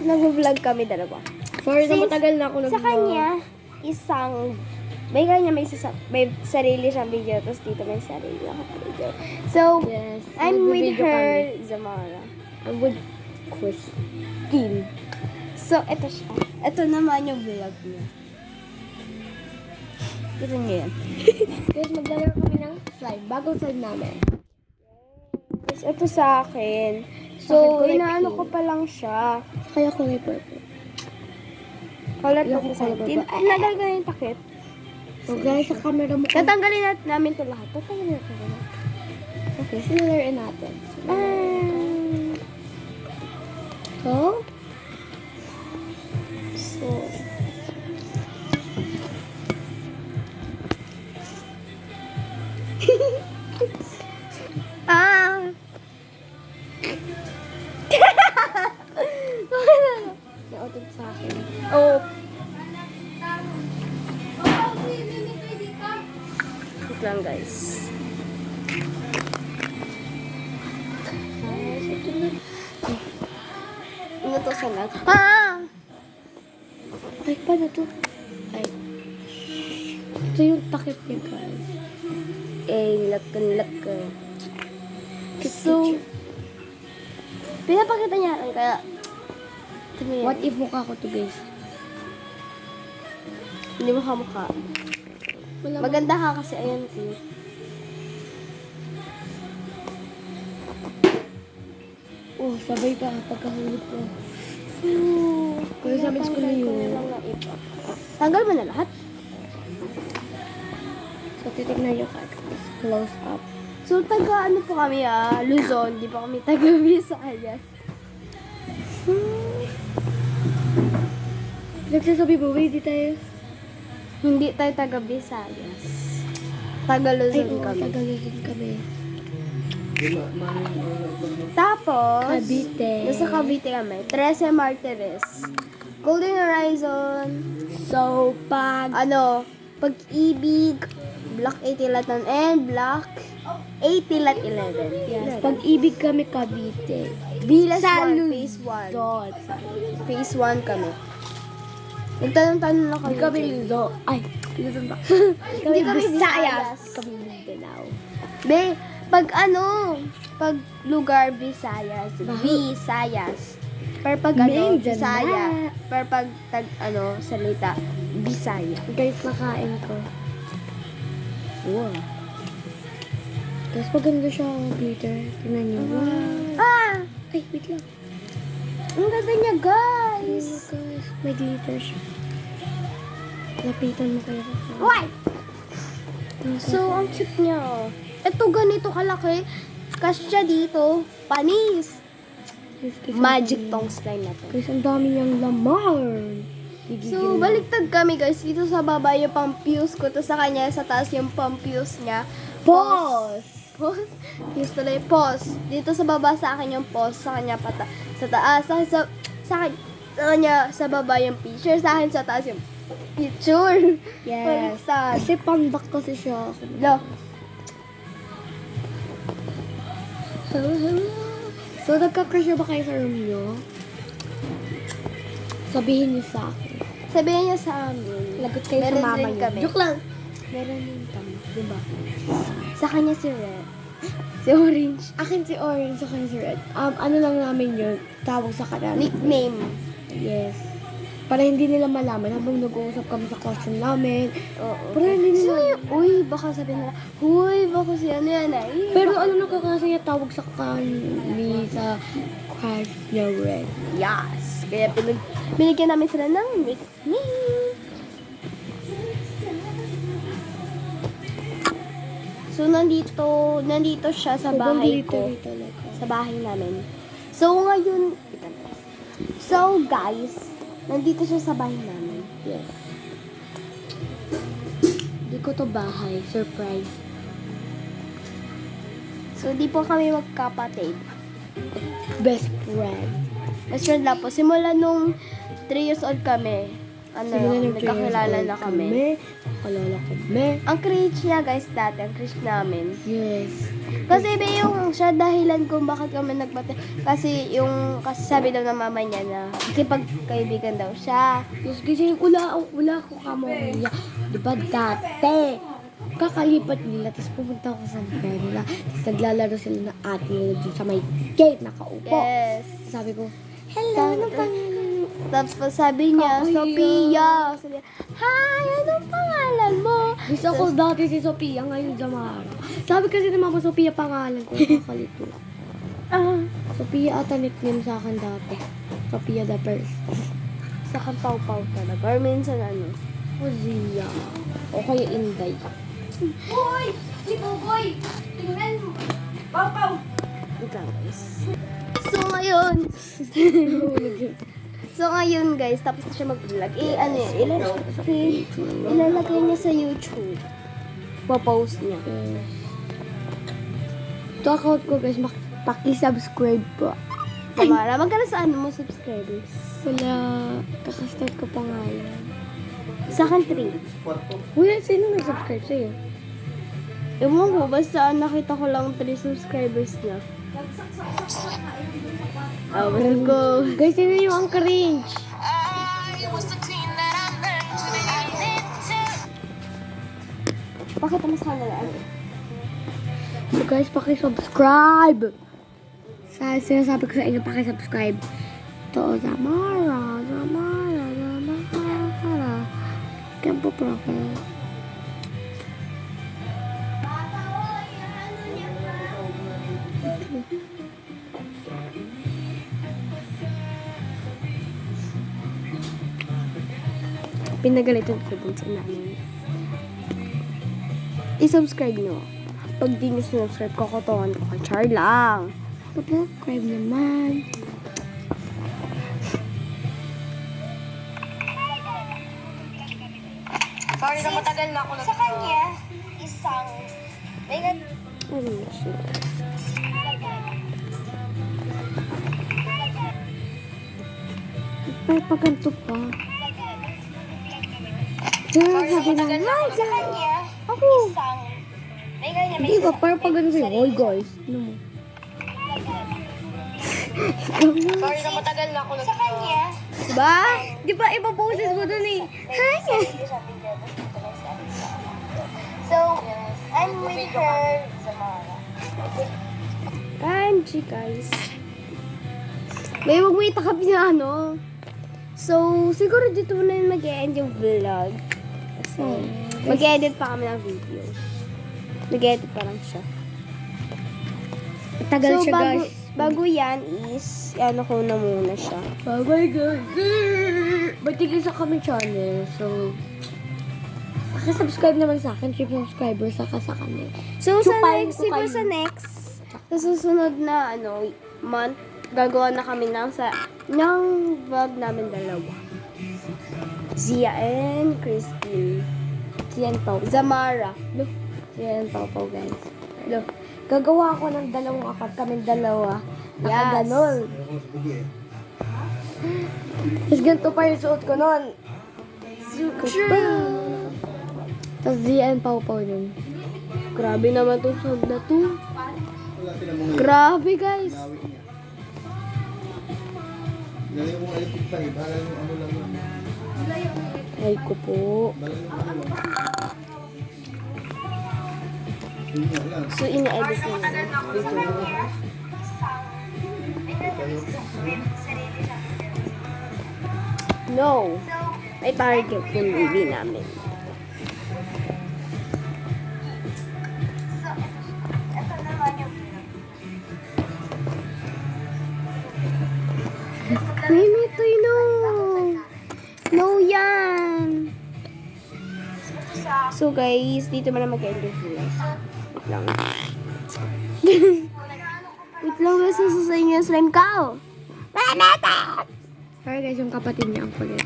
nag-vlog kami dalawa. Sorry na Since matagal na ako nag-vlog. Sa kanya, may sarili siyang video, tapos dito may sarili akong video. So, Yes. I'm with Nag-video her, kami. Zamara. I'm with Christine. So, ito siya. Ito naman yung vlog niya. Ito niya yan. Guys, maglalaro kami ng slide. Bagong slide namin. Tapos ito sa akin. Sa akin, So, kulay inaano pink. ko pa lang siya. Kaya kulay purple. Color Ilang to color ba? Nalagay yung takip. So guys, sa camera mo kung... Tatanggalin namin ito lahat. Tatanggalin natin ito lahat. Okay, sinalarin natin. So, So, ah! nautot sa akin. Oh. Wait lang guys. Inutosan lang. Ah! Ay, paano to? Ay. Ito yung takip niya, guys. Lakan. So, pinapakita niya rin kaya. Ito mo yan. What if mukha ko to, guys? Hindi mo kamukha. Wala Maganda ka kasi, ayan. Oh, sabay pa pagkahulog ko. Kaya sa amin school na yun. Tanggal mo na lahat. So, titignan yung guys. Close up. So, taga ano po kami Luzon. Di pa kami taga Visayas. Nagsasabi ba, wait, di tayo? Hindi tayo taga Visayas. Taga Ay, Luzon oo, kami. Tagalogin kami. Tapos, Cavite. nasa Cavite kami. 13 Martires. Golden Horizon. So, pag... Pag-ibig, Block 80 Lat 1 and Block 80 Lat 11. Yes, pag-ibig kami Cavite. Bilas Sa 1, Phase 1. Luzon. Phase 1 kami. Nagtanong-tanong lang kami. Hindi kami Luzon. Ay, Luzon ba? Hindi kami Visayas. Kami Mindanao. Be, pag lugar, Visayas. Visayas. Per pag Mindanao. Visaya. Per pag salita, Bisaya. Guys, nakain ko. Wow. Guys, maganda siya ang glitter. Tingnan niyo. Wow. Ah! Ay, wait lang. Ang ganda niya, Oh guys. guys, may glitter siya. Lapitan mo kayo. Why? So, ang cute niya, oh. Ito, ganito kalaki. Kasi siya dito, panis. Magic tong slime na to. Guys, ang dami niyang laman. So, baliktad kami, guys. Dito sa baba yung pang-fuse ko. Tapos sa kanya, sa taas yung pang-fuse niya. Pause! Pause? Fuse tuloy. Pause. Dito sa baba sa akin yung pause. Sa kanya sa taas. Sa kanya sa baba yung picture. Sa akin sa taas yung picture. Yes. Baliktad. Kasi pandak kasi siya. Lo. So, nagka-crush na ba kayo sa room niyo? Sabihin niyo sa akin. Sabihin niya sa amin. Lagot kayo Meron sa mama din niyo. kami. Joke lang. Meron din kami. Diba? Sa kanya si Red. Si Orange. Akin si Orange, sa kanya si Red. Ano lang namin yun, tawag sa kanal. Nickname. Yes. Para hindi nila malaman habang nag-uusap kami sa classroom namin. Oo. Para hindi Sino nila... yung, uy, baka sabihin nila, uy, baka si ano yan ay. Pero ano nakakasaya tawag sa kami sa crush niya Red. Yes. Kaya binigyan namin sila ng nickname. So, nandito siya sa bahay ko. Sa bahay namin. So, ngayon, so, guys, nandito siya sa bahay namin. Yes. Hindi ko to bahay. Surprise. So, di po kami magkapatid. Best friend. Best friend lang po. Simula nung 3 years old kami, nagkakilala na kami. Kalala kami. Ang cringe niya guys dati, ang cringe namin. Yes. Kasi ba yung siya dahilan kung bakit kami nagbati. Kasi sabi daw ng mama niya na kipagkaibigan daw siya. Yes, kasi wala ko kamamaya. Diba dati? Kakalipat nila, tapos pumunta ako sa bahay nila. Tapos naglalaro sila na ate nila dun sa may gate, nakaupo. Yes. Sabi ko, hello, anong pangalan mo? Tapos sabi niya, Kakaiyak. Sophia. Sabi niya, hi, anong pangalan mo? Gusto ko dati si Sophia, ngayon Zamara. Sabi kasi ni mama, Sophia pangalan ko, kakalito. Ah, Sophia ata nickname sa akin dati. Sophia the first. sa kampaw-paw talaga. Or minsan ano. O Zia. O kaya Inday. Boy! Si Boboy! Tingnan mo! Paw-paw! Ito guys. So ngayon guys, tapos na siya mag-vlog. Ilalagay niya sa YouTube. Papost niya. Ito account ko guys, paki-subscribe po. Samara, magkano sa ano mo subscribers? Wala, kakastart ko pa nga yan. Sa akin 3. Uy, sino nag-subscribe sa'yo? Ewan ko, basta nakita ko lang 3 subscribers niya. Basta ko. Guys, sino yung ang cringe? Bakit mas kanila? So guys, paki-subscribe! Sinasabi ko sa inyo, paki-subscribe. Ito, Zamara. Campo profile. Pinagalitan ko dun sa namin. I-subscribe nyo. Pag di nyo sinubscribe, kukutungan ko kay Char lang. Subscribe naman. Sorry na matagal na ako sa kanya, isang Ano na siya? Ay, paganto pa. Sino sabi na, hi guys! kanya, Ako! isang may ganyan, Hindi ba, parang paganto sa'yo. Hoy guys! Ano mo? sorry na matagal na ako sa kanya. Diba? Di ba, iba poses mo dun eh. Hi guys! So, I'm with her, Zamara. Kanji, guys. May may takap niya, ano. So, siguro dito na yung mag-e-end yung vlog. Kasi, mag-edit pa kami ng video. Nag-edit pa lang siya. Tagal So, siya guys. bago yan is, ano ko na muna siya. Bye-bye guys! Batigil sa kami channel. So, subscribe naman sa akin. 3 subscribers saka sa kanya. So, sa Chupain next, ko siguro kayo. sa next, sa susunod na, month, gagawa na kami ng vlog namin dalawa. Zia and Christine. Yan Pau. Zamara. Yan Pau guys. Look, gagawa ako ng dalawang account. Kaming dalawa. Yes. Nakaganol. Tapos ganito pa yung suot ko nun. Tapos Zia and Pau nun. Grabe naman itong song na to. Grabe, guys. Ay ko po. So, ina-edit ko na video. No. May target yung baby namin. Mimi, ito'y no. No yan. So guys, dito mo na mag-end yung vlog. Wait lang. Wait lang, nasa sa inyo slime ka. Sorry guys, yung kapatid niya ang kulit.